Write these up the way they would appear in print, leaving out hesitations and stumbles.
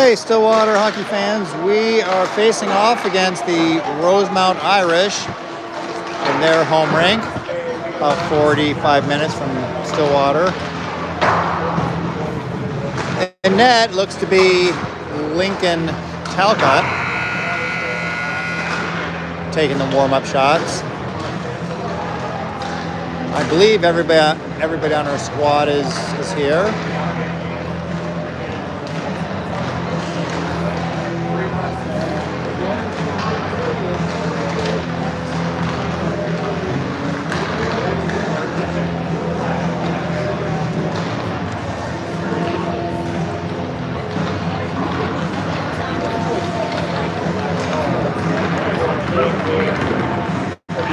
Okay, Stillwater hockey fans, we are facing off against the Rosemount Irish in their home rink, about 45 minutes from Stillwater. In net looks to be Lincoln Talcott taking the warm-up shots. I believe everybody on our squad is here.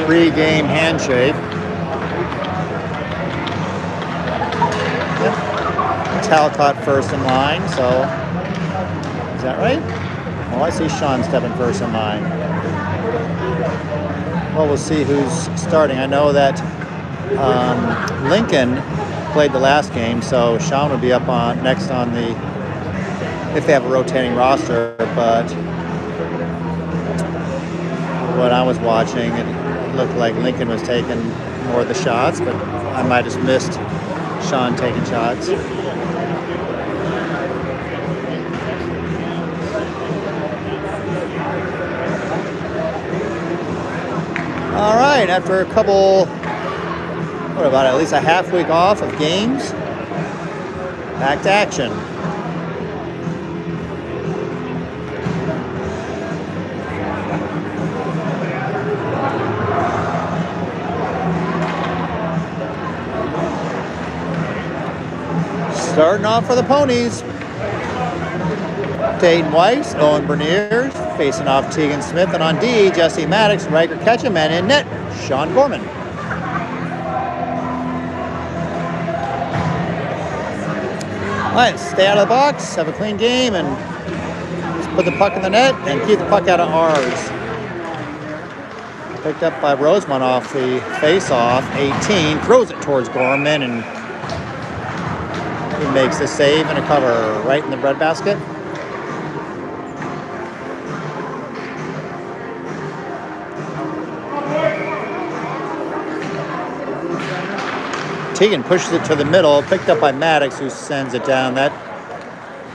Pre-game handshake. Yep. Talcott first in line, so is that right? Oh, I see Sean stepping first in line. Well, we'll see who's starting. I know that Lincoln played the last game, so Sean would be up on next on the if they have a rotating roster, but when I was watching, it looked like Lincoln was taking more of the shots, but I might have missed Sean taking shots. All right, after a couple, what about at least a half week off of games, back to action. Starting off for the Ponies. Dayton Weiss, Owen Bernier, facing off Tegan Smith, and on D, Jesse Maddox, Riker Ketchum, and in net, Sean Gorman. All right, stay out of the box, have a clean game, and just put the puck in the net and keep the puck out of ours. Picked up by Rosemount off the face-off, 18, throws it towards Gorman, and he makes the save and a cover right in the breadbasket. Tegan pushes it to the middle, picked up by Maddox, who sends it down. That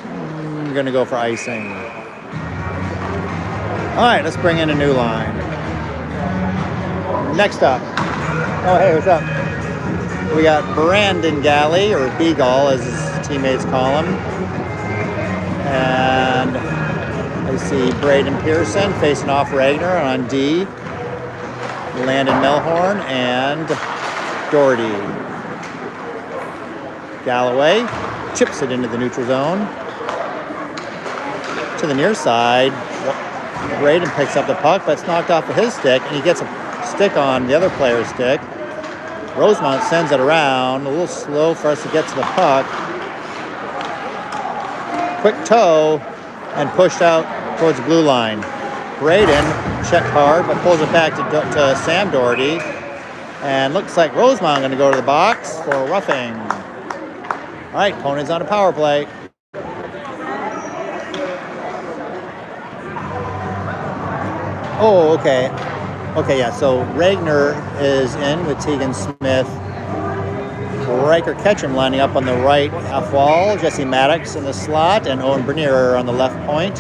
I'm going to go for icing. All right, let's bring in a new line. Next up. Oh, hey, what's up? We got Brandon Galley, or B-Gall as his teammates call him. And I see Braden Pearson facing off Ragnar on D. Landon Melhorn and Doherty. Galloway chips it into the neutral zone. To the near side, Braden picks up the puck, but it's knocked off of his stick, and he gets a stick on the other player's stick. Rosemount sends it around, a little slow for us to get to the puck. Quick toe, and pushed out towards the blue line. Braden checked hard, but pulls it back to Sam Doherty. And looks like Rosemount going to go to the box for a roughing. All right, Ponies on a power play. Oh, okay. Okay, yeah, so Ragnar is in with Tegan Smith. Riker Ketchum lining up on the right half wall. Jesse Maddox in the slot, and Owen Bernier on the left point.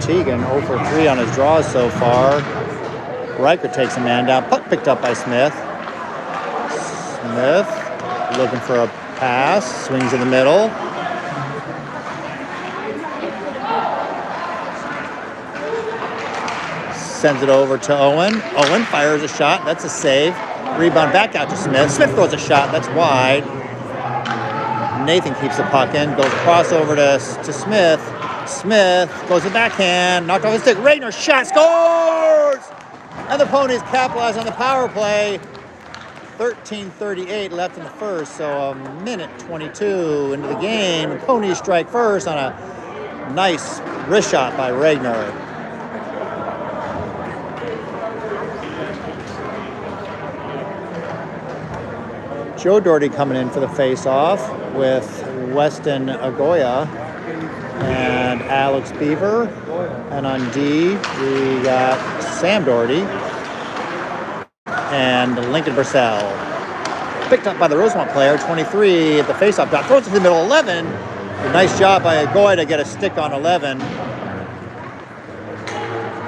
Tegan 0 for 3 on his draws so far. Riker takes a man down. Puck picked up by Smith. Smith looking for a pass. Swings in the middle. Sends it over to Owen. Owen fires a shot. That's a save. Rebound back out to Smith. Smith throws a shot. That's wide. Nathan keeps the puck in. Goes crossover to Smith. Smith goes to backhand. Knocked off his stick. Ragnar shot. Scores! And the Ponies capitalize on the power play. 13:38 left in the first. So a minute 22 into the game. The Ponies strike first on a nice wrist shot by Ragnar. Joe Doherty coming in for the face-off with Weston Agoya. and Alex Beaver. And on D, we got Sam Doherty and Lincoln Purcell. Picked up by the Rosemount player, 23 at the faceoff dot. Throws it to the middle, 11. A nice job by Agoya to get a stick on 11.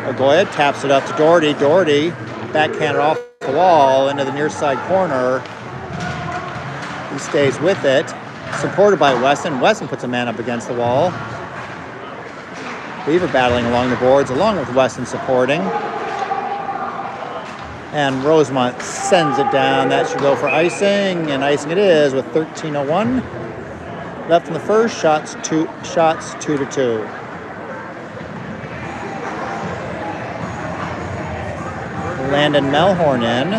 Agoya taps it up to Doherty. Doherty backhanded off the wall into the near side corner. He stays with it. Supported by Weston. Weston puts a man up against the wall. Beaver battling along the boards, along with Weston supporting. And Rosemount sends it down. That should go for icing, and icing it is with 13:01 left in the first. Shots 2-2. Landon Melhorn in.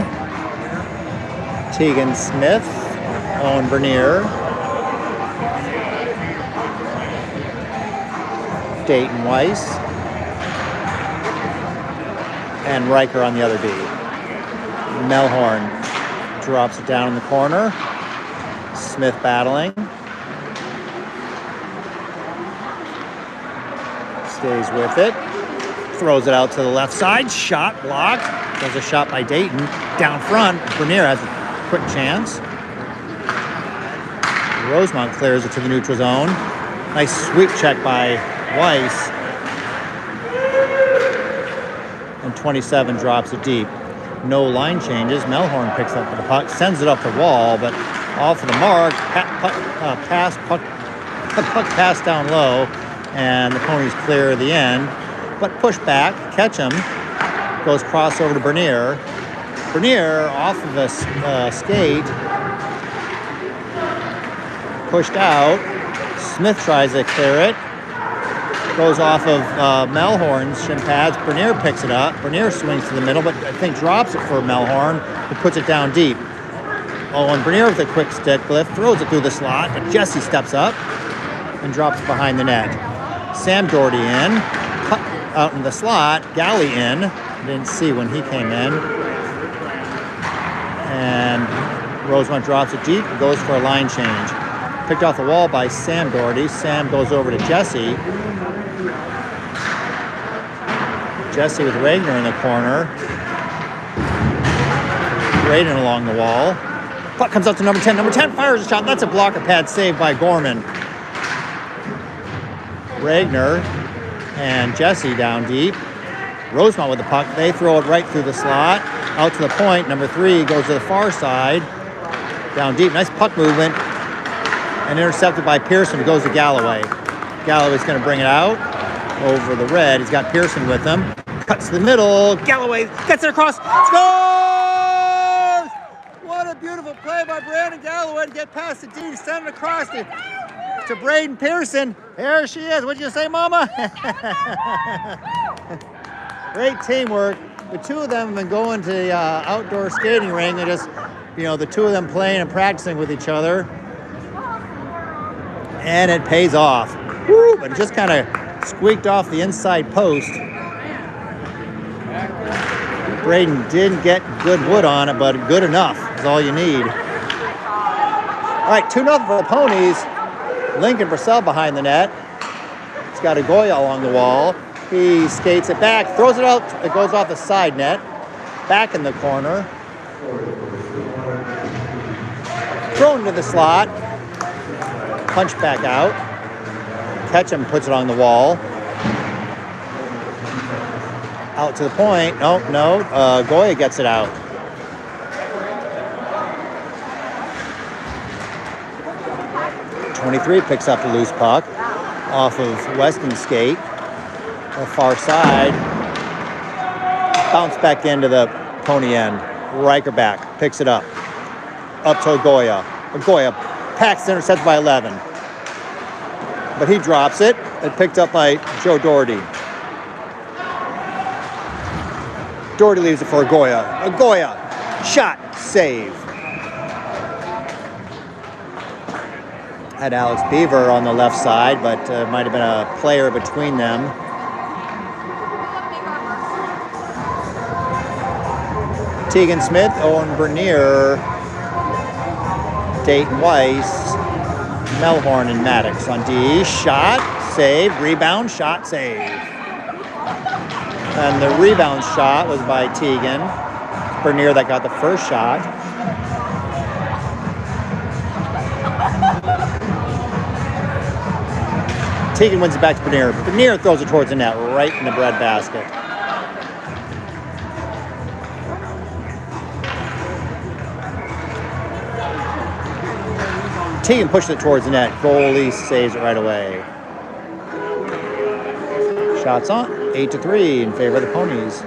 Tegan Smith, Owen Bernier, Dayton Weiss, and Riker on the other D. Melhorn drops it down in the corner. Smith battling. Stays with it. Throws it out to the left side. Shot blocked. There's a shot by Dayton. Down front, Bernier has a quick chance. Rosemount clears it to the neutral zone. Nice sweep check by Weiss. And 27 drops it deep. No line changes. Melhorn picks up the puck, sends it up the wall, but off of the mark. Puck pass down low, and the Ponies clear the end. But push back, catch him. Goes crossover to Bernier. Bernier off of a skate. Pushed out. Smith tries to clear it. Goes off of Melhorn's shin pads. Bernier picks it up. Bernier swings to the middle, but I think drops it for Melhorn, who puts it down deep. And Bernier with a quick stick lift, throws it through the slot, but Jesse steps up and drops it behind the net. Sam Doherty in, out in the slot. Galley in. Didn't see when he came in. And Rosemount drops it deep, goes for a line change. Picked off the wall by Sam Doherty. Sam goes over to Jesse. Jesse with Ragnar in the corner. Braden along the wall. Puck comes up to number 10. Number 10 fires a shot. That's a blocker pad save by Gorman. Ragnar and Jesse down deep. Rosemount with the puck. They throw it right through the slot. Out to the point. Number 3 goes to the far side. Down deep. Nice puck movement. And intercepted by Pearson, who goes to Galloway. Galloway's going to bring it out over the red. He's got Pearson with him. Cuts to the middle. Galloway gets it across. Scores! What a beautiful play by Brandon Galloway to get past the D, send it across to Braden Pearson. There she is. What'd you say, Mama? Great teamwork. The two of them have been going to the outdoor skating ring. They're just, the two of them playing and practicing with each other. And it pays off. Woo, but it just kind of squeaked off the inside post. Braden didn't get good wood on it, but good enough is all you need. All right, 2-0 for the Ponies. Lincoln Purcell behind the net. He's got Agoya along the wall. He skates it back, throws it out. It goes off the side net. Back in the corner. Thrown to the slot. Punch back out. Ketchum puts it on the wall. Out to the point. No. Goya gets it out. .23 picks up the loose puck off of Weston's skate. The far side. Bounce back into the Pony end. Riker back. Picks it up. Up to Agoya. Agoya packs, intercepted by 11. But he drops it. It's picked up by Joe Doherty. Doherty leaves it for Agoya. Agoya, shot, save. Had Alex Beaver on the left side, but might have been a player between them. Tegan Smith, Owen Bernier, Dayton Weiss, Melhorn and Maddox on D. Shot, save, rebound, shot, save. And the rebound shot was by Tegan. Bernier that got the first shot. Tegan wins it back to Bernier. Bernier throws it towards the net, right in the breadbasket. Tegan pushes it towards the net. Goalie saves it right away. Shots on. 8-3 in favor of the Ponies.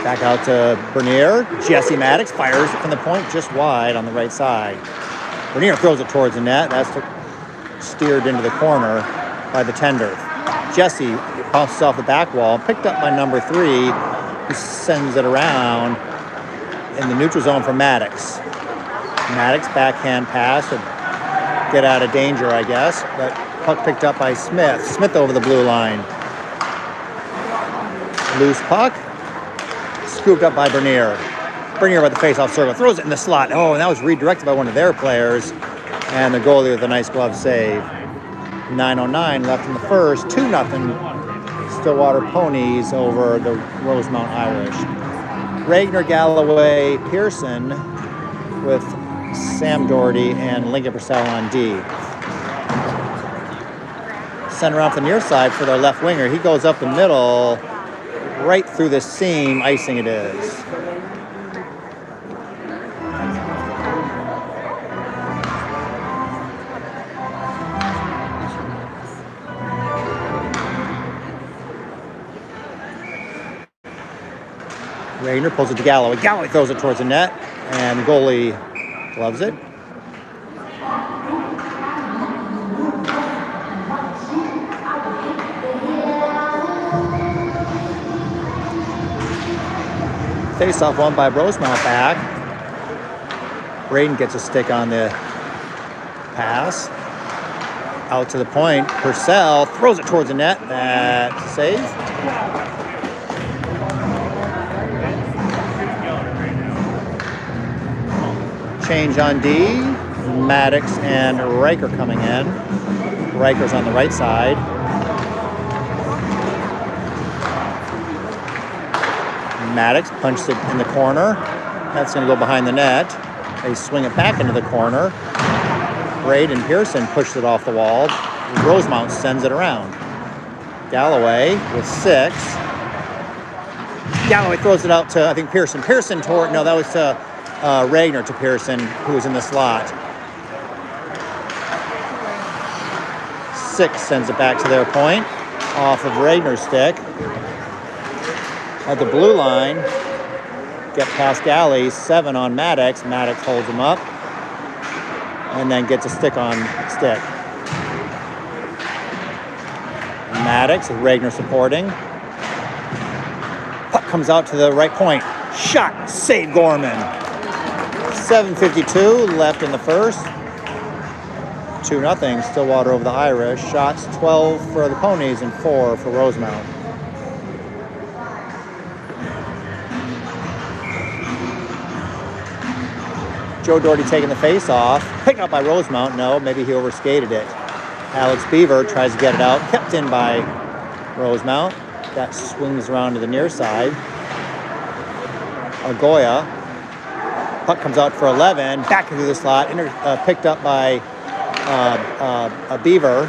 Back out to Bernier. Jesse Maddox fires it from the point just wide on the right side. Bernier throws it towards the net. That's steered into the corner by the tender. Jesse bounces off the back wall, picked up by number 3, who sends it around in the neutral zone for Maddox. Maddox backhand pass to get out of danger, I guess, but puck picked up by Smith. Smith over the blue line. Loose puck. Scooped up by Bernier. Bernier by the face-off circle. Throws it in the slot. Oh, and that was redirected by one of their players. And the goalie with a nice glove save. 9:09 left in the first. 2-0 Stillwater Ponies over the Rosemount Irish. Ragnar, Galloway, Pearson with Sam Doherty and Lincoln Purcell on D. Sent around to the near side for their left winger. He goes up the middle, right through the seam. Icing it is. Ragnar pulls it to Galloway. Galloway throws it towards the net, and the goalie gloves it. Face-off won by Rosemount back. Braden gets a stick on the pass. Out to the point. Purcell throws it towards the net. That's a save. Change on D. Maddox and Riker coming in. Riker's on the right side. Maddox punches it in the corner. That's going to go behind the net. They swing it back into the corner. Braid and Pearson pushes it off the wall. Rosemount sends it around. Galloway with 6. Galloway throws it out to, I think, Pearson. Pearson toward, no, that was to Ragnar to Pearson, who was in the slot. 6 sends it back to their point. Off of Ragnar's stick. At the blue line, get past Galley, 7 on Maddox. Maddox holds him up and then gets a stick on stick. Maddox, Ragnar supporting. Puck comes out to the right point. Shot, save Gorman. 7:52 left in the first. 2-0 Stillwater over the Irish. Shots 12 for the Ponies and 4 for Rosemount. Joe Doherty taking the face off. Picked up by Rosemount. No, maybe he overskated it. Alex Beaver tries to get it out. Kept in by Rosemount. That swings around to the near side. Agoya. Puck comes out for 11. Back into the slot. Picked up by a Beaver.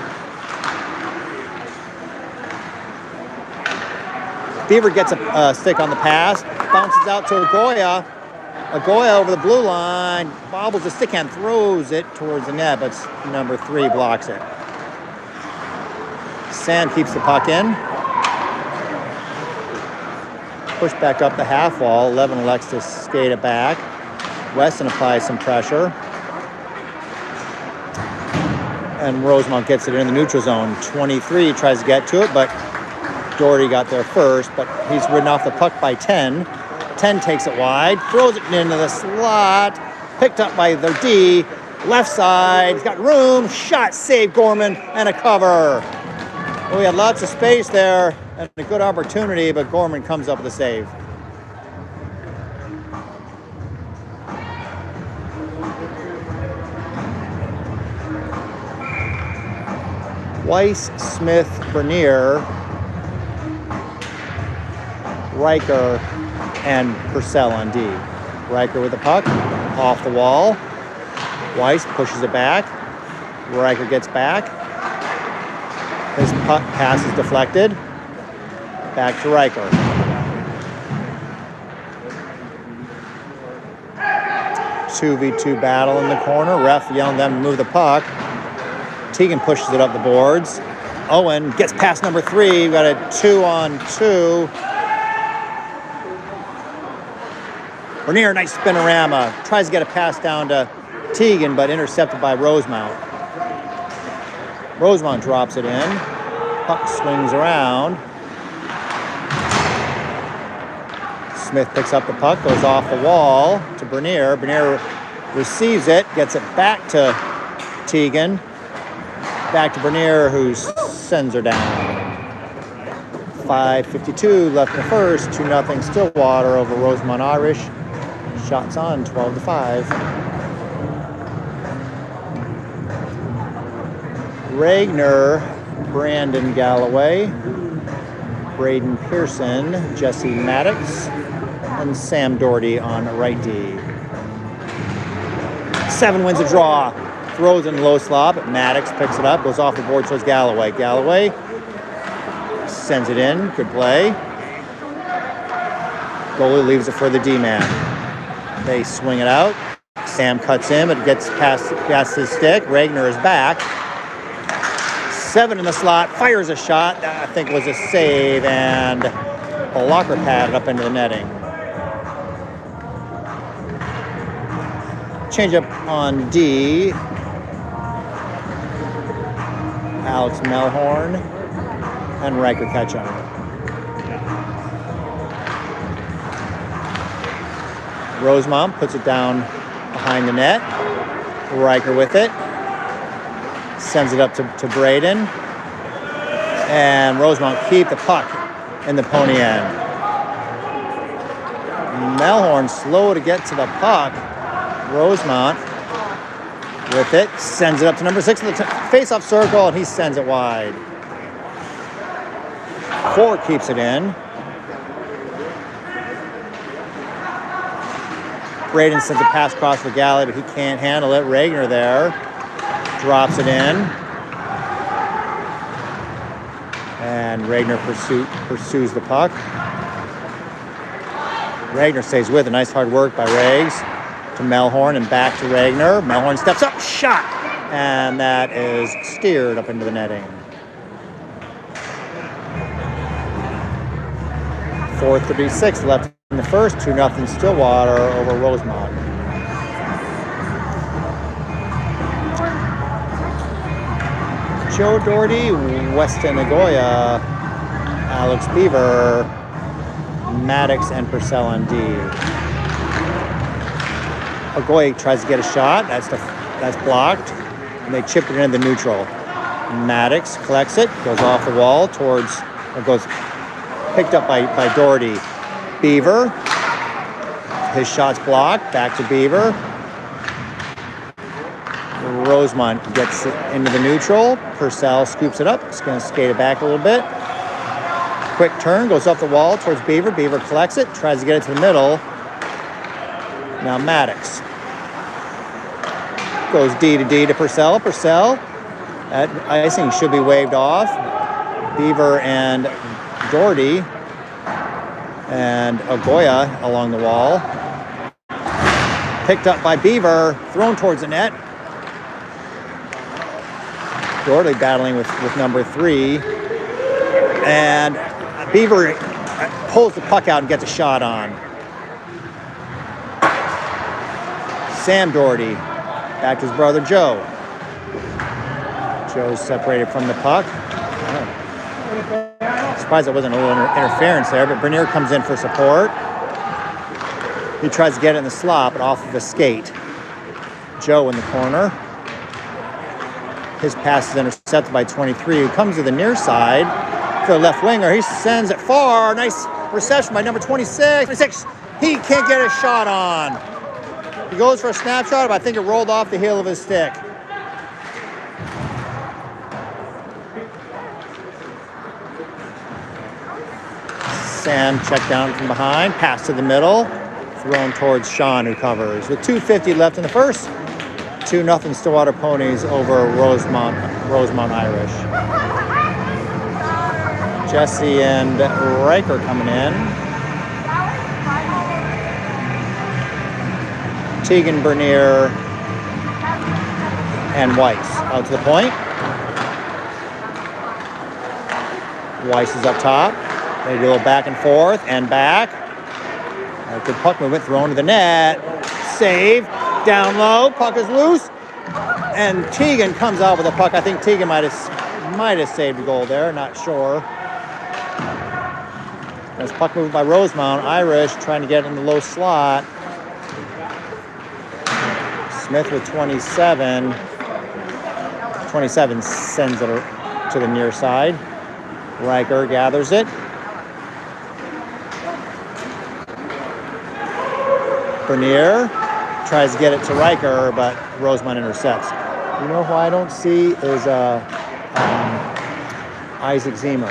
Beaver gets a stick on the pass. Bounces out to Agoya. Agoya over the blue line, bobbles the stick and throws it towards the net, but number 3 blocks it. Sam keeps the puck in. Push back up the half wall. 11 elects to skate it back. Weston applies some pressure. And Rosemount gets it in the neutral zone. 23 tries to get to it, but Doherty got there first, but he's ridden off the puck by 10. 10 takes it wide, throws it into the slot, picked up by the D, left side, he's got room, shot, save Gorman, and a cover. Well, we had lots of space there and a good opportunity, but Gorman comes up with a save. Weiss, Smith, Bernier, Riker, and Purcell on D. Riker with the puck, off the wall. Weiss pushes it back. Riker gets back. His puck pass is deflected. Back to Riker. Two v 2 battle in the corner. Ref yelling them to move the puck. Teagan pushes it up the boards. Owen gets past number 3. We've got a 2-on-2. Bernier, nice spinorama. Tries to get a pass down to Teagan, but intercepted by Rosemount. Rosemount drops it in. Puck swings around. Smith picks up the puck, goes off the wall to Bernier. Bernier receives it, gets it back to Teagan. Back to Bernier, who sends her down. 5:52 left in the first. 2-0 Stillwater over Rosemount Irish. Shots on, 12-5. Regner, Brandon Galloway, Braden Pearson, Jesse Maddox, and Sam Doherty on right D. 7 wins a draw. Throws in low slot, but Maddox picks it up, goes off the board towards Galloway. Galloway sends it in. Good play. Goalie leaves it for the D-man. They swing it out. Sam cuts in, but gets past his stick. Regner is back. 7 in the slot, fires a shot. That I think was a save, and a locker pad up into the netting. Change up on D. Alex Melhorn and Riker Ketchum. Rosemount puts it down behind the net. Riker with it. Sends it up to Braden. And Rosemount keep the puck in the pony end. Melhorn slow to get to the puck. Rosemount with it. Sends it up to number 6 in the face-off circle, and he sends it wide. Ford keeps it in. Braden sends a pass across for Galley, but he can't handle it. Regner there. Drops it in. And Regner pursues the puck. Regner stays with it. Nice hard work by Rags to Melhorn and back to Regner. Melhorn steps up, shot! And that is steered up into the netting. 4:36 left in the first. 2-0 Stillwater over Rosemount. Joe Doherty, Weston Agoya, Alex Beaver, Maddox, and Purcell on D. Agoya tries to get a shot. That's blocked. And they chip it into the neutral. Maddox collects it, goes off the wall goes picked up by Doherty. Beaver. His shot's blocked. Back to Beaver. Rosemount gets it into the neutral. Purcell scoops it up. He's going to skate it back a little bit. Quick turn, goes up the wall towards Beaver. Beaver collects it, tries to get it to the middle. Now Maddox. Goes D to Purcell. Purcell. That icing should be waved off. Beaver and Doherty and Agoya along the wall. Picked up by Beaver, thrown towards the net. Doherty battling with number 3. And Beaver pulls the puck out and gets a shot on. Sam Doherty back to his brother Joe. Joe's separated from the puck. Surprised there wasn't a little interference there, but Bernier comes in for support. He tries to get it in the slot, but off of the skate. Joe in the corner. His pass is intercepted by 23, who comes to the near side for the left winger. He sends it far. Nice reception by number 26. He can't get a shot on. He goes for a snapshot, but I think it rolled off the heel of his stick. Sam checked down from behind, pass to the middle, thrown towards Sean, who covers. With 2:50 left in the first, 2-0 Stillwater Ponies over Rosemount Irish. Jesse and Riker coming in. Tegan, Bernier, and Weiss out to the point. Weiss is up top. They do a little back and forth and back. Good puck movement thrown to the net. Save. Down low. Puck is loose. And Tegan comes out with a puck. I think Tegan might have saved a goal there. Not sure. As puck moved by Rosemount. Irish trying to get it in the low slot. Smith with 27. 27 sends it to the near side. Riker gathers it. Bernier tries to get it to Riker, but Rosemount intercepts. You know who I don't see is Isaac Zemer.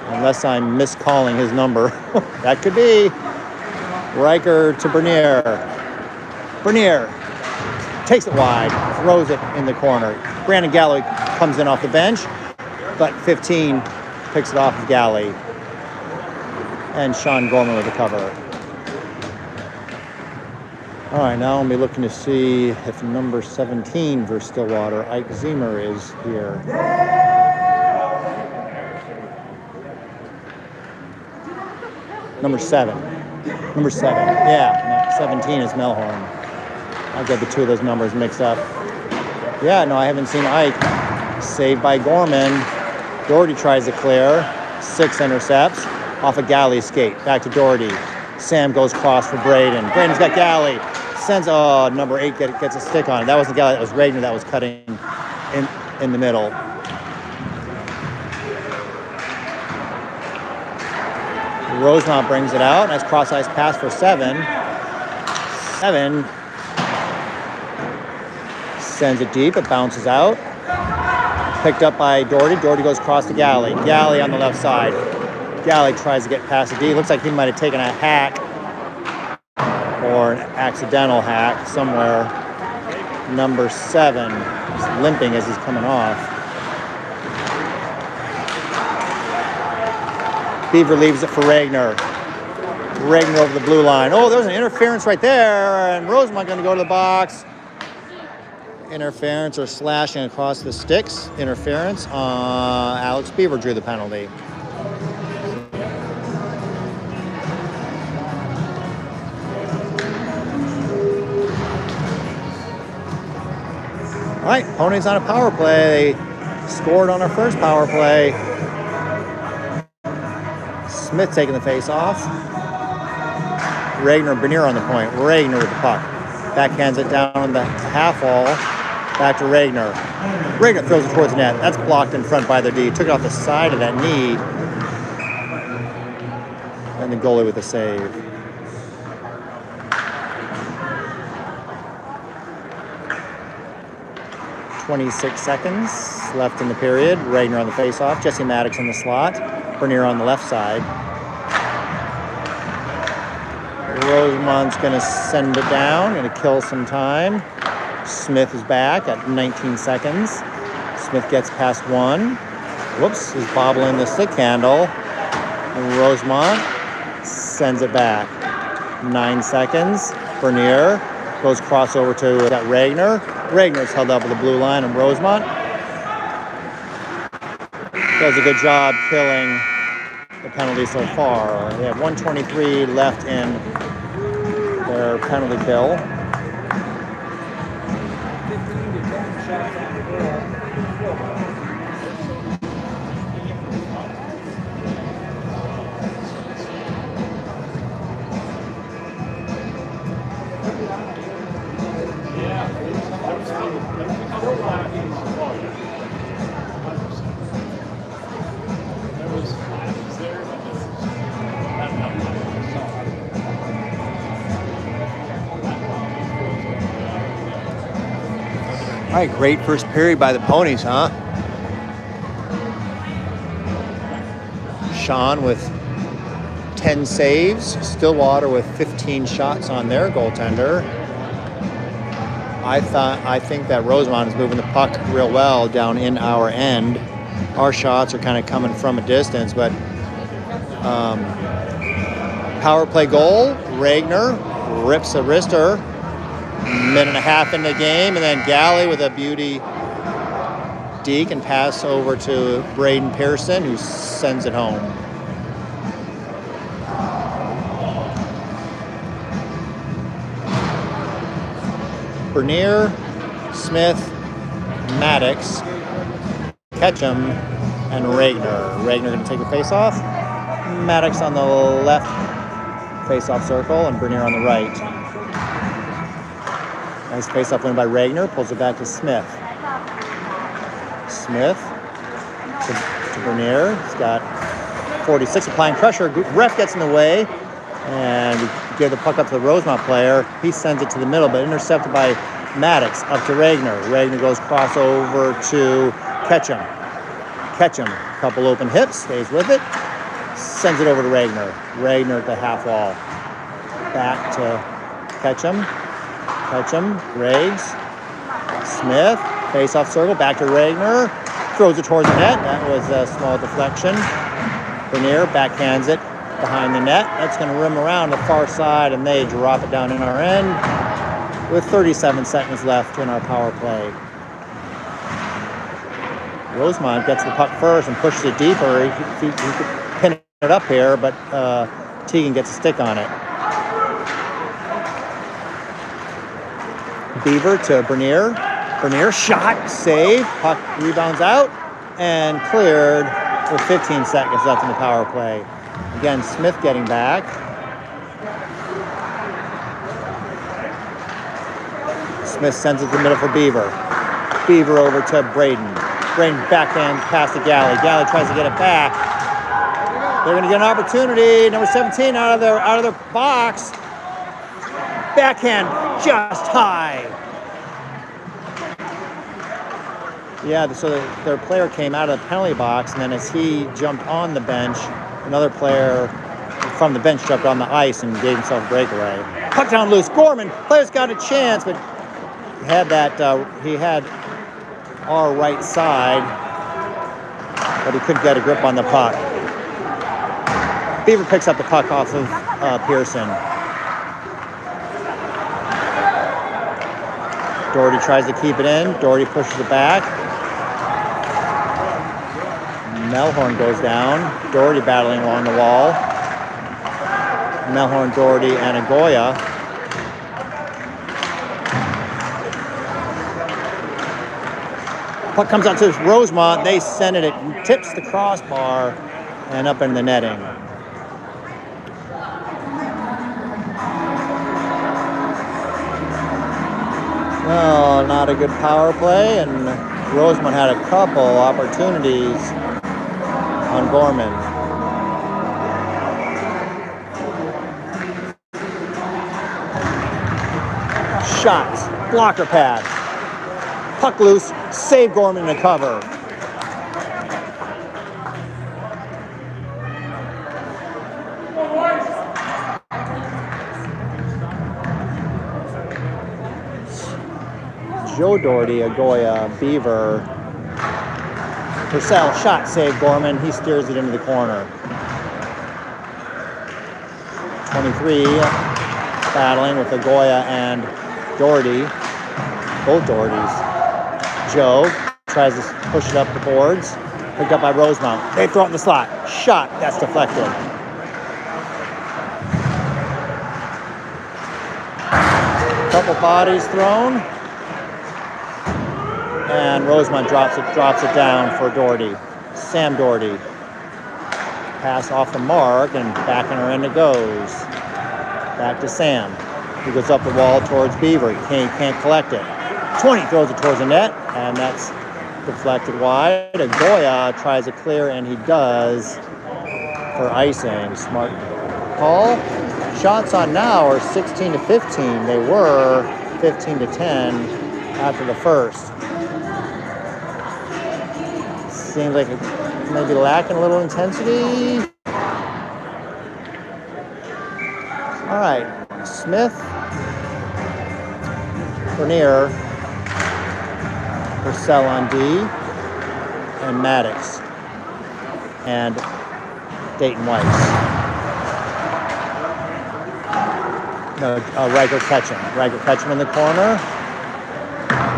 Unless I'm miscalling his number. That could be. Riker to Bernier. Bernier takes it wide, throws it in the corner. Brandon Galley comes in off the bench, but 15 picks it off of Galley. And Sean Gorman with the cover. All right, now I'll be looking to see if number 17 for Stillwater, Ike Zemer, is here. Number 7. Yeah, 17 is Melhorn. I got the two of those numbers mixed up. Yeah, no, I haven't seen Ike. Saved by Gorman. Doherty tries to clear. 6 intercepts off a Galley skate. Back to Doherty. Sam goes cross for Braden. Braden's got Galley. Sends, number 8 gets a stick on it. That wasn't Galley, that was Regner that was cutting in the middle. Rosemount brings it out. Nice cross-ice pass for 7. 7 sends it deep. It bounces out. Picked up by Doherty. Doherty goes across to Galley. Galley on the left side. Galley tries to get past the D. Looks like he might have taken a hack or an accidental hack somewhere. Number 7 is limping as he's coming off. Beaver leaves it for Regner. Regner over the blue line. Oh, there's an interference right there, and Rosemount going to go to the box. Interference or slashing across the sticks. Interference. Alex Beaver drew the penalty. All right, Ponies on a power play. They scored on our first power play. Smith taking the face off. Regner, Bernier on the point. Regner with the puck. Backhands it down the half wall. Back to Regner. Regner throws it towards the net. That's blocked in front by the D. Took it off the side of that knee. And the goalie with a save. .26 seconds left in the period. Regner on the face-off. Jesse Maddox in the slot. Bernier on the left side. Rosemount's going to send it down, going to kill some time. Smith is back at 19 seconds. Smith gets past 1. Whoops, he's bobbling the stick handle. And Rosemount sends it back. 9 seconds. Bernier goes crossover to Regner. Regner's held up with the blue line, and Rosemount does a good job killing the penalty so far. They have 1:23 left in their penalty kill. All right, great first period by the Ponies, huh? Sean with 10 saves. Stillwater with 15 shots on their goaltender. I think that Rosemount is moving the puck real well down in our end. Our shots are kind of coming from a distance, but power play goal. Ragnar rips a wrister. Minute and a half in the game, and then Galley with a beauty deke and pass over to Braden Pearson, who sends it home. Bernier, Smith, Maddox, Ketchum, and Ragnar. Ragnar going to take the face-off. Maddox on the left face-off circle, and Bernier on the right. Nice face-off win by Ragnar. Pulls it back to Smith. Smith to Bernier. He's got 46 applying pressure. Ref gets in the way. And we give the puck up to the Rosemount player. He sends it to the middle, but intercepted by Maddox up to Ragnar. Ragnar goes crossover to Ketchum. Ketchum, couple open hips, stays with it. Sends it over to Ragnar. Ragnar at the half wall. Back to Ketchum. Ketchum, Rags, Smith, face-off circle, back to Ragnar, throws it towards the net. That was a small deflection. Bernier backhands it behind the net. That's going to rim around the far side, and they drop it down in our end with 37 seconds left in our power play. Rosemount gets the puck first and pushes it deeper. He could pin it up here, but Teagan gets a stick on it. Beaver to Bernier. Bernier shot, save, puck rebounds out, and cleared with 15 seconds left in the power play. Again, Smith getting back. Smith sends it to the middle for Beaver. Beaver over to Braden. Braden backhand pass to Galley. Galley tries to get it back. They're going to get an opportunity. Number 17 out of their box. Backhand just high. Yeah, so their player came out of the penalty box, and then as he jumped on the bench, another player from the bench jumped on the ice and gave himself a breakaway. Puck down loose. Gorman, player's got a chance, but he had our right side, but he couldn't get a grip on the puck. Beaver picks up the puck off of Pearson. Doherty tries to keep it in. Doherty pushes it back. Melhorn goes down. Doherty battling along the wall. Melhorn, Doherty, and Agoya. Puck comes out to Rosemount. They send it. It tips the crossbar and up in the netting. Well, not a good power play, and Rosemount had a couple opportunities on Gorman. Shots, blocker pad, puck loose, save Gorman in a cover. Joe Doherty, Agoya, Beaver, Purcell, shot, save Gorman. He steers it into the corner. 23, battling with Agoya and Doherty, both Dohertys. Joe tries to push it up the boards, picked up by Rosemount. They throw it in the slot. Shot, that's deflected. Couple bodies thrown. And Rosemount drops it down for Doherty. Sam Doherty. Pass off the mark, and back in her end it goes. Back to Sam. He goes up the wall towards Beaver. He can't collect it. 20 throws it towards the net, and that's deflected wide. Agoya tries to clear, and he does for icing. Smart call. Shots on now are 16 to 15. They were 15 to 10 after the first. Seems like it may be lacking a little intensity. All right, Smith, Bernier, Purcell on D, and Maddox, and Dayton Weiss. No, Riker Ketchum in the corner.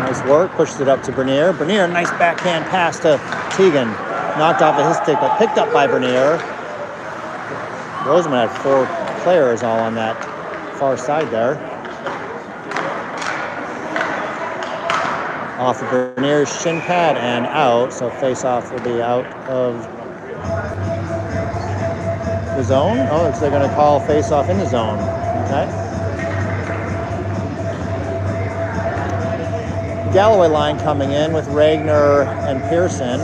Nice work, pushes it up to Bernier. Bernier, nice backhand pass to Teagan. Knocked off of his stick, but picked up by Bernier. Rosemount had 4 players all on that far side there. Off of Bernier's shin pad and out, so face-off will be out of the zone. Oh, looks like they're going to call face-off in the zone. Okay. Galloway line coming in with Ragnar and Pearson.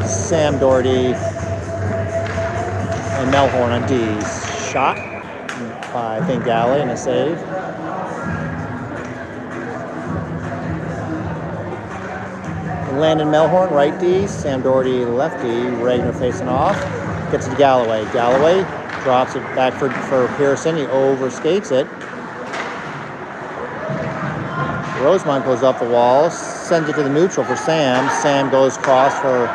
Sam Doherty and Melhorn on D's. Shot by, I think, Galley, and a save. Landon Melhorn, right D. Sam Doherty, left D. Ragnar facing off. Gets it to Galloway. Galloway drops it back for Pearson. He overskates it. Rosemount goes up the wall, sends it to the neutral for Sam. Sam goes cross for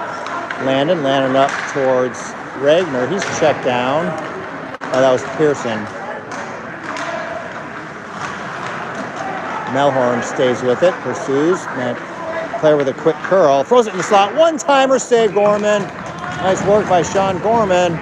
Landon. Landon up towards Ragnar. He's checked down. Oh, that was Pearson. Melhorn stays with it, pursues. Player with a quick curl. Throws it in the slot. One-timer save, Gorman. Nice work by Sean Gorman.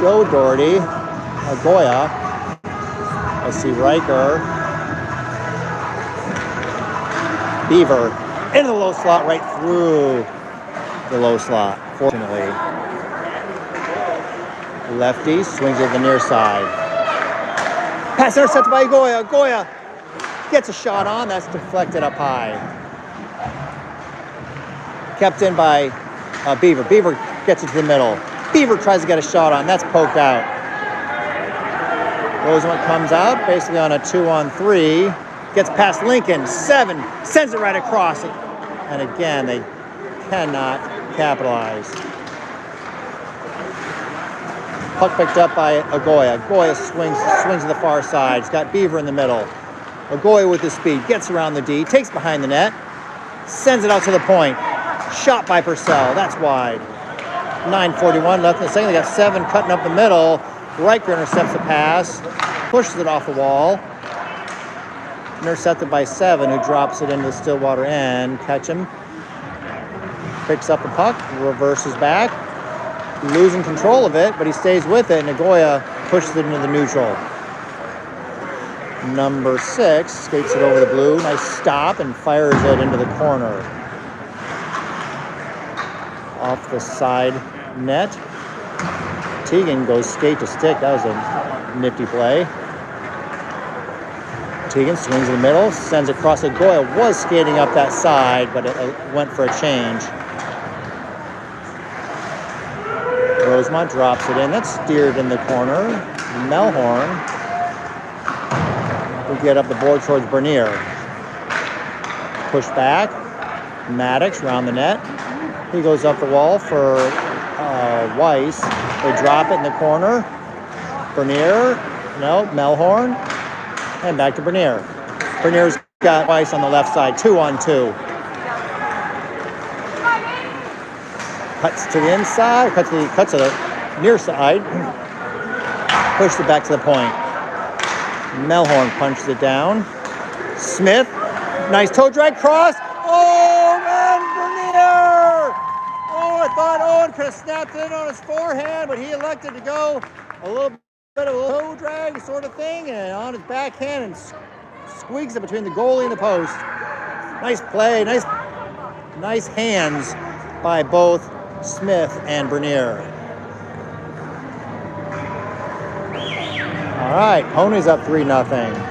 Joe Doherty, Goya. I see Riker. Beaver into the low slot, right through the low slot, fortunately. Lefty swings it to the near side. Pass intercepted by Goya. Goya gets a shot on. That's deflected up high. Kept in by Beaver. Beaver gets it to the middle. Beaver tries to get a shot on. That's poked out. Rosemount comes out, basically on a 2-on-3. Gets past Lincoln. 7. Sends it right across. And again, they cannot capitalize. Puck picked up by Agoya. Agoya swings to the far side. He's got Beaver in the middle. Agoya with his speed. Gets around the D. Takes behind the net. Sends it out to the point. Shot by Purcell. That's wide. 9:41 left in the second. They got 7 cutting up the middle. Riker intercepts the pass, pushes it off the wall. Intercepted by 7, who drops it into the Stillwater end. Ketchum picks up the puck, reverses back, losing control of it, but he stays with it. Nagoya pushes it into the neutral. Number 6 skates it over the blue. Nice stop and fires it into the corner. Off the side net. Teagan goes skate to stick. That was a nifty play. Teagan swings in the middle, sends across. Goya was skating up that side, but it went for a change. Rosemount drops it in. That's steered in the corner. Melhorn will get up the board towards Bernier. Push back. Maddox around the net. He goes up the wall for Weiss. They drop it in the corner. Bernier, no, Melhorn, and back to Bernier. Bernier's got Weiss on the left side, 2-on-2. Cuts to the inside, cuts to the near side. Pushes it back to the point. Melhorn punches it down. Smith, nice toe drag cross. Oh, and Bernier! Oh, I thought Owen could have snapped it on his forehand, but he elected to go a little bit of a toe drag sort of thing, and on his backhand and squeaks it between the goalie and the post. Nice play, nice hands by both Smith and Bernier. All right, Ponies up 3-0.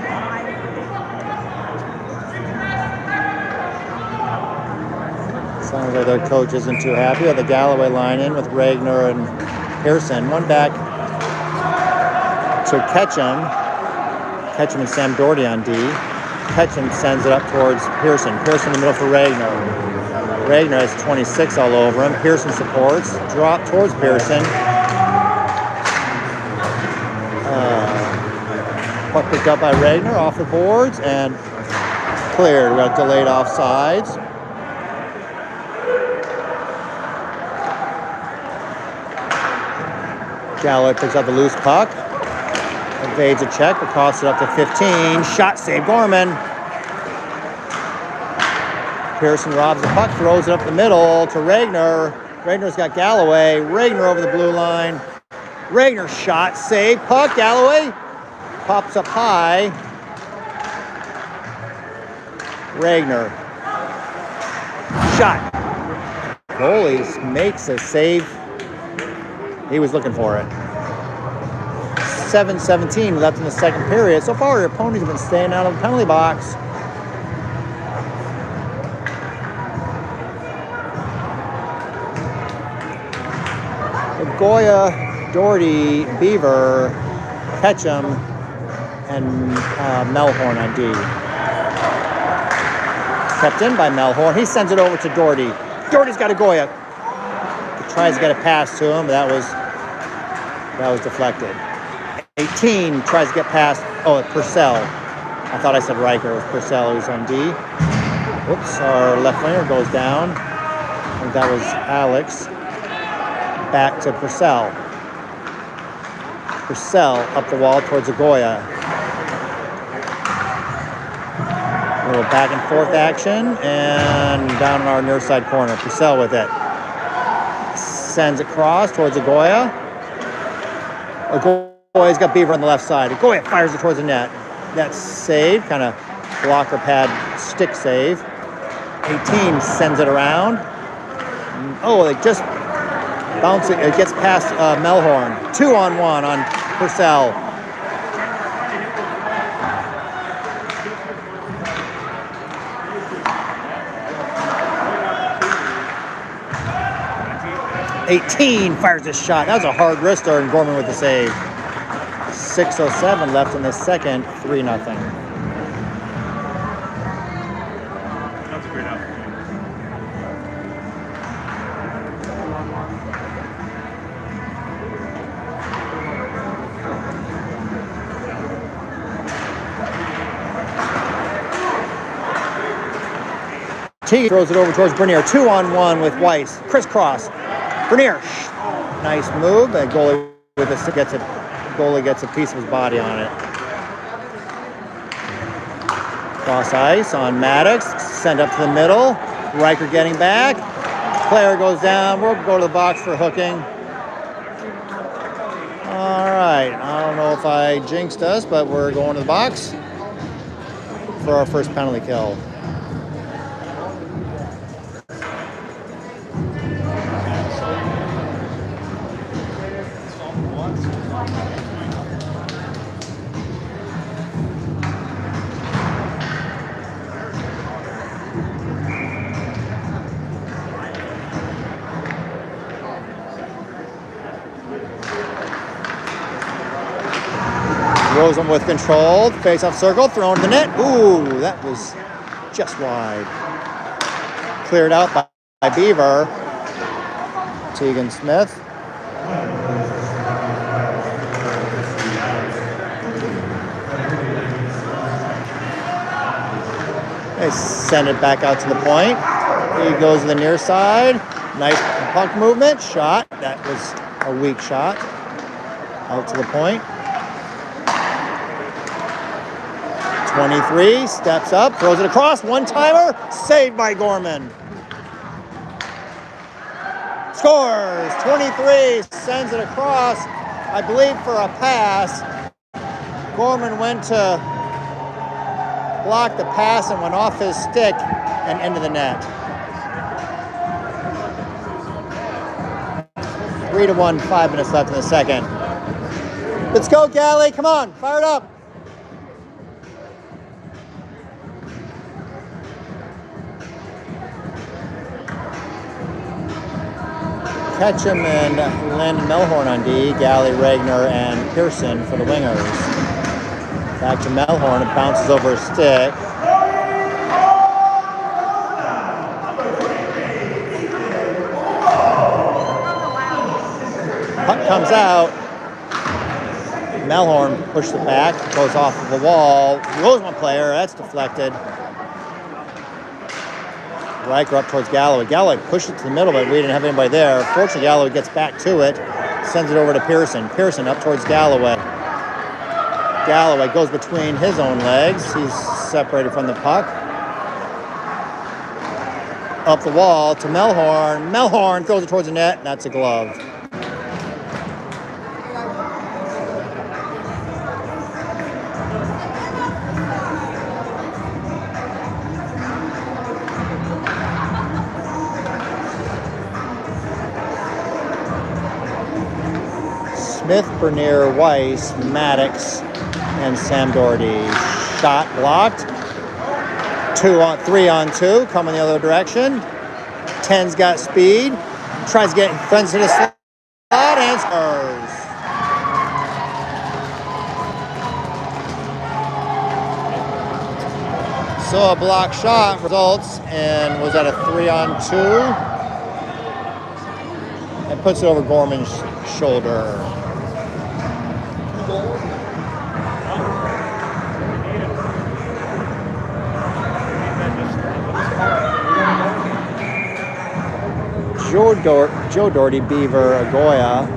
Sounds like their coach isn't too happy. The Galloway line in with Ragnar and Pearson. One back to Ketchum. Ketchum and Sam Doherty on D. Ketchum sends it up towards Pearson. Pearson in the middle for Ragnar. Ragnar has 26 all over him. Pearson supports. Drop towards Pearson. Puck picked up by Ragnar off the boards and cleared. We got delayed offsides. Galloway picks up the loose puck. Evades a check, but crosses it up to 15. Shot save Gorman. Pearson robs the puck, throws it up the middle to Ragnar. Ragnar's got Galloway. Ragnar over the blue line. Ragnar shot, save, puck. Galloway pops up high. Ragnar. Shot. Goalie makes a save. He was looking for it. 7:17 left in the second period. So far, your opponents have been staying out of the penalty box. Goya, Doherty, Beaver, Ketchum, and Melhorn on D. Kept in by Melhorn. He sends it over to Doherty. Doherty's got a Goya. He tries to get a pass to him, but that was deflected. 18 tries to get past. Oh, Purcell. I thought I said Riker. It was Purcell who's on D. Whoops, our left winger goes down. I think that was Alex. Back to Purcell. Purcell up the wall towards Agoya. A little back and forth action, and down in our near side corner. Purcell with it. Sends it across towards Agoya. Agoya's got Beaver on the left side. Agoya fires it towards the net. That's saved, kind of blocker pad stick save. 18 sends it around. Oh, they just bouncing, it gets past Melhorn. 2-on-1 on Purcell. '18 fires a shot. That was a hard wrister, and Gorman with the save. 6:07 left in the second. 3-0. T throws it over towards Bernier. 2-on-1 with Weiss. Crisscross. Bernier. Nice move. The goalie with a goalie gets a piece of his body on it. Cross ice on Maddox. Send up to the middle. Riker getting back. Player goes down. We'll go to the box for hooking. All right. I don't know if I jinxed us, but we're going to the box for our first penalty kill. Rosen with control, face-off circle, thrown to the net. Ooh, that was just wide. Cleared out by Beaver. Tegan Smith. They send it back out to the point. He goes to the near side. Nice puck movement, shot. That was a weak shot. Out to the point. 23, steps up, throws it across, one-timer, saved by Gorman. Scores, 23, sends it across, I believe for a pass. Gorman went to block the pass and went off his stick and into the net. 3-1, 5 minutes left in the second. Let's go, Galley, come on, fire it up. Ketchum and Landon Melhorn on D. Galley, Regner, and Pearson for the wingers. Back to Melhorn. It bounces over a stick. Puck comes out. Melhorn pushes it back. Goes off of the wall. Rosemount player. That's deflected. Riker up towards Galloway. Galloway pushed it to the middle, but we didn't have anybody there. Fortunately, Galloway gets back to it. Sends it over to Pearson. Pearson up towards Galloway. Galloway goes between his own legs. He's separated from the puck. Up the wall to Melhorn. Melhorn throws it towards the net, and that's a glove. Smith, Bernier, Weiss, Maddox, and Sam Doherty. Shot blocked. 3-on-2, coming the other direction. 10's got speed. Tries to get friends to the slot and scores. So a block shot results and was at a 3-on-2. And puts it over Gorman's shoulder. Joe Doherty, Beaver, Agoya,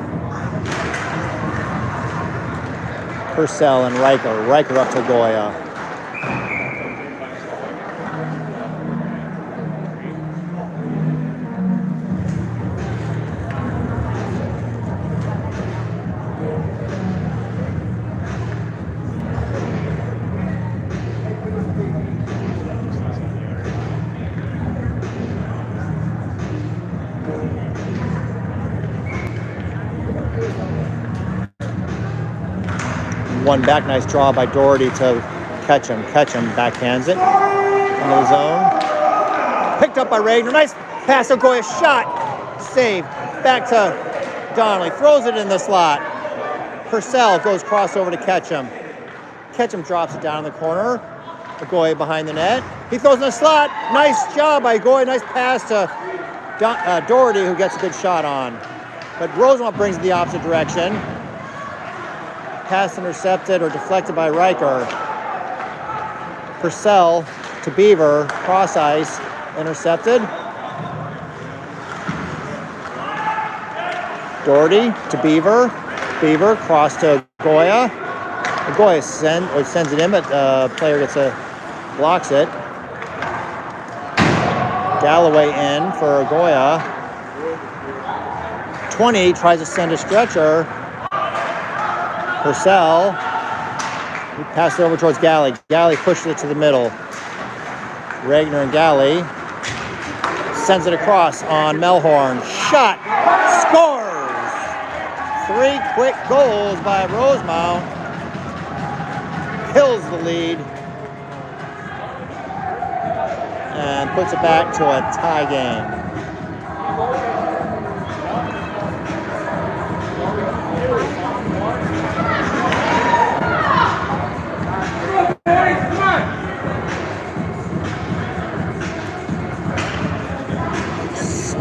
Purcell, and Riker. Riker up to Agoya. One back, nice draw by Doherty to Ketchum. Ketchum backhands it into the zone. Picked up by Regner. Nice pass. Agoya shot. Saved. Back to Donnelly. Throws it in the slot. Purcell goes crossover to Ketchum. Ketchum drops it down in the corner. Agoya behind the net. He throws in the slot. Nice job by Agoya. Nice pass to Doherty, who gets a good shot on. But Rosemount brings it the opposite direction. Pass intercepted or deflected by Riker. Purcell to Beaver, cross ice, intercepted. Doherty to Beaver. Beaver, cross to Agoya. Agoya sends it in, but player blocks it. Galloway in for Agoya. 20 tries to send a stretcher. Purcell, he passes it over towards Galley. Galley pushes it to the middle. Regner and Galley sends it across on Melhorn. Shot, scores! 3 quick goals by Rosemount. Kills the lead. And puts it back to a tie game.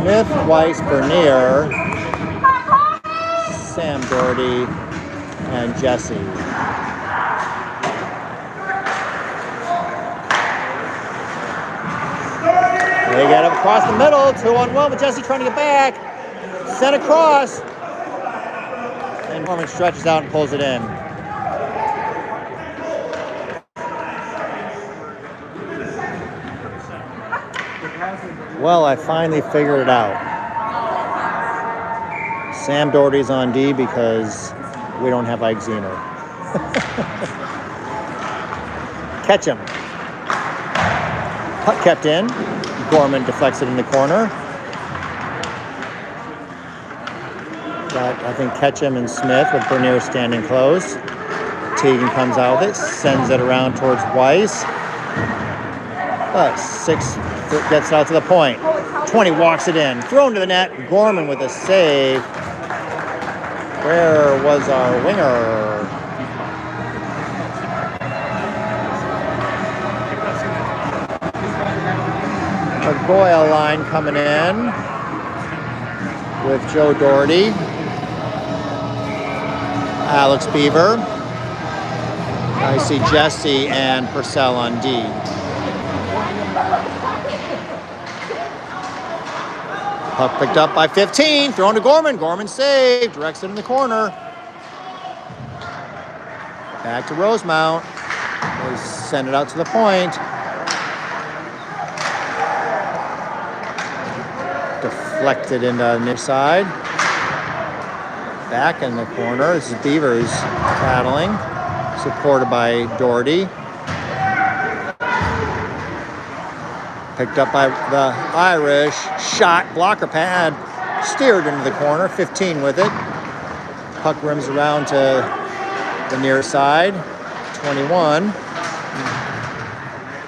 Smith, Weiss, Bernier, Sam Doherty, and Jesse. They get up across the middle, 2-on-1 with Jesse trying to get back. Sent across. And Norman stretches out and pulls it in. Well, I finally figured it out. Sam Doherty's on D because we don't have Ike Zener. Ketchum. Puck kept in. Gorman deflects it in the corner. But I think Ketchum and Smith with Bernier standing close. Teagan comes out with it, sends it around towards Weiss. But 6 gets it out to the point. 20 walks it in. Thrown to the net. Gorman with a save. Where was our winger? A Goyle line coming in with Joe Doherty. Alex Beaver. I see Jesse and Purcell on D. Puck picked up by 15. Thrown to Gorman. Gorman saved. Directs it in the corner. Back to Rosemount. They send it out to the point. Deflected into the near side. Back in the corner. This is Beavers battling. Supported by Doherty. Picked up by the Irish. Shot. Blocker pad. Steered into the corner. 15 with it. Puck rims around to the near side. 21.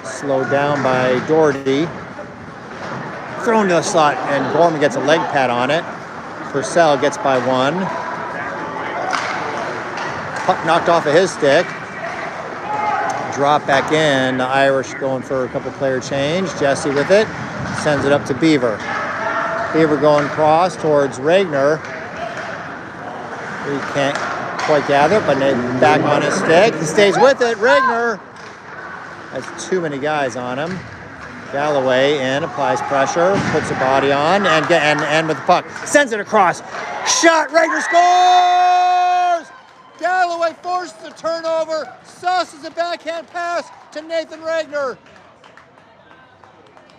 Slowed down by Doherty. Thrown to the slot, and Gorman gets a leg pad on it. Purcell gets by 1. Puck knocked off of his stick. Drop back in. The Irish going for a couple player change. Jesse with it. Sends it up to Beaver. Beaver going cross towards Regner. He can't quite gather, but back on his stick. He stays with it. Regner has too many guys on him. Galloway in, applies pressure, puts a body on, and with the puck. Sends it across. Shot. Regner scores! Galloway forces the turnover. Sauces a backhand pass to Nathan Regner.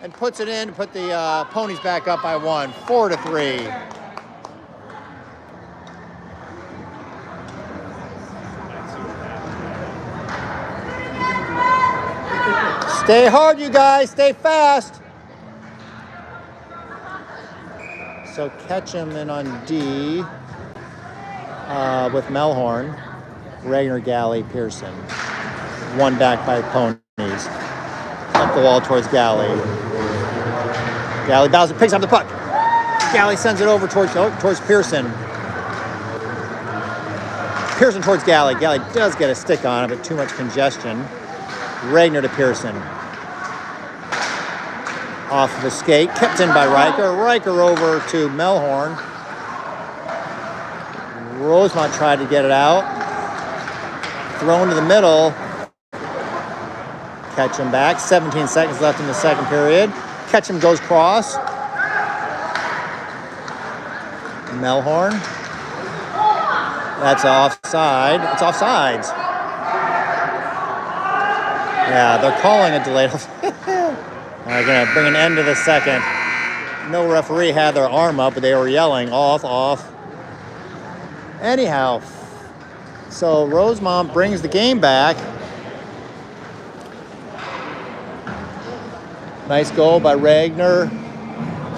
And puts it in to put the Ponies back up by 1. 4-3. Stay hard, you guys. Stay fast. So Ketchum in on D with Melhorn. Regner, Galley, Pearson. 1 back by the Ponies. Up the wall towards Galley. Galley bounces, picks up the puck. Galley sends it over towards Pearson. Pearson towards Galley. Galley does get a stick on it, but too much congestion. Regner to Pearson. Off of the skate, kept in by Riker. Riker over to Melhorn. Rosemount tried to get it out. Thrown to the middle. Ketchum back. 17 seconds left in the second period. Ketchum goes cross. Melhorn. That's offside. It's offsides. Yeah, they're calling a delayed. They're going to bring an end to the second. No referee had their arm up, but they were yelling, off, off. Anyhow, so Rosemount brings the game back. Nice goal by Regner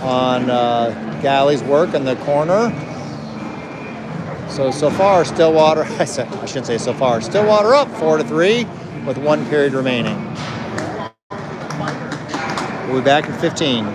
on Galley's work in the corner. So far, Stillwater, I shouldn't say so far, Stillwater up 4-3 with 1 period remaining. We'll be back in 15.